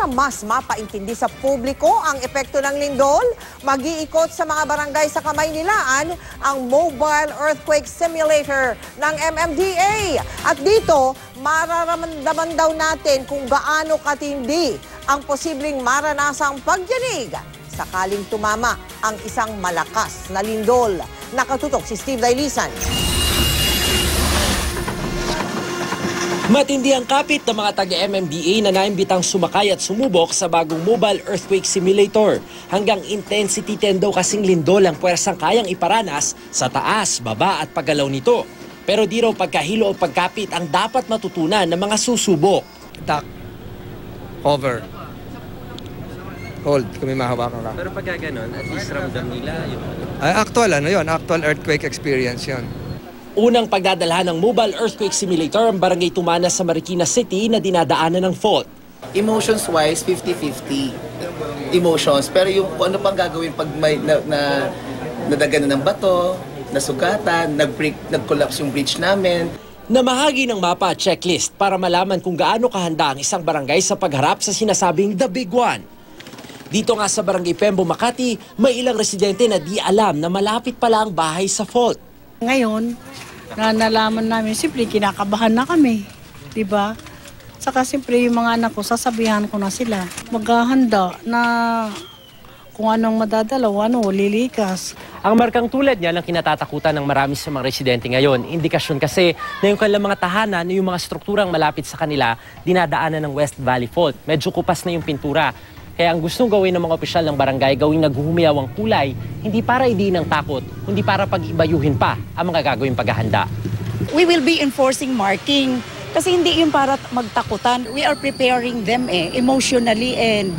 para mas mapaintindi sa publiko ang epekto ng lindol, mag-iikot sa mga barangay sa Kamaynilaan ang Mobile Earthquake Simulator ng MMDA. At dito, mararamdaman daw natin kung gaano katindi ang posibleng maranasang pagyanig sakaling tumama ang isang malakas na lindol. Nakatutok si Steve Dailisan. Matindi ang kapit ng mga taga-MMDA na naimbitang sumakay at sumubok sa bagong Mobile Earthquake Simulator. Hanggang intensity 10 daw kasing lindol ang puwersang kayang iparanas sa taas, baba at paggalaw nito. Pero di raw pagkahilo o pagkapit ang dapat matutunan ng mga susubok. Duck, hover, hold kung may mahawakan ka. Pero pagka ganon, at least ramdam nila yung... Actual earthquake experience yun. Unang pagdadalhan ng Mobile Earthquake Simulator ang barangay Tumanas sa Marikina City na dinadaanan ng fault. Emotions-wise, 50-50 emotions. Pero yung kung ano pang gagawin pag may nadaganan ng bato, nasugatan, nag-collapse yung bridge namin. Namahagi ng mapa at checklist para malaman kung gaano kahanda ang isang barangay sa pagharap sa sinasabing The Big One. Dito nga sa Barangay Pembo, Makati, may ilang residente na di alam na malapit pala ang bahay sa fault. Ngayon, nalaman namin, siyempre kinakabahan na kami, di ba? Saka siyempre yung mga anak ko, sasabihan ko na sila. Maghahanda na kung anong madadalaw, lilikas. Ang markang tulad niya lang kinatatakutan ng marami sa mga residente ngayon. Indikasyon kasi na yung kanilang mga tahanan, yung mga strukturang malapit sa kanila, dinadaanan ng West Valley Fault. Medyo kupas na yung pintura. Kaya ang gustong gawin ng mga opisyal ng barangay, gawing naghuhumiyaw ang kulay, hindi para idiin ng takot, kundi para pag-ibayuhin pa ang mga gagawing paghahanda. We will be enforcing marking kasi hindi yung para magtakutan. We are preparing them emotionally and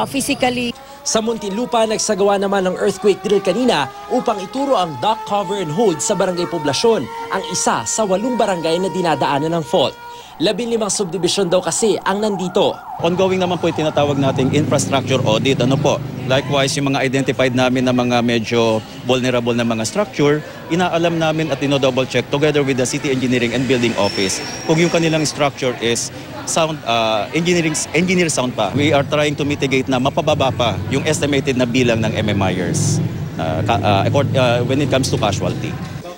physically. Sa Muntinlupa, nagsagawa naman ng earthquake drill kanina upang ituro ang dock cover and hold sa Barangay Poblasyon, ang isa sa 8 barangay na dinadaanan ng fault. 15 subdivision daw kasi ang nandito. Ongoing naman po yung tinatawag nating infrastructure audit. Likewise, yung mga identified namin na mga medyo vulnerable na mga structure, inaalam namin at double check together with the City Engineering and Building Office kung yung kanilang structure is sound, engineer sound pa. We are trying to mitigate na mapababa pa yung estimated na bilang ng MMIers when it comes to casualty.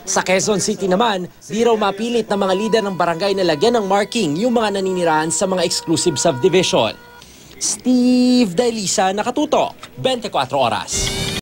Sa Quezon City naman, di raw mapilit ng mga lider ng barangay na lagyan ng marking yung mga naninirahan sa mga exclusive subdivision. Steve Dailisa, Nakatutok, 24 Oras.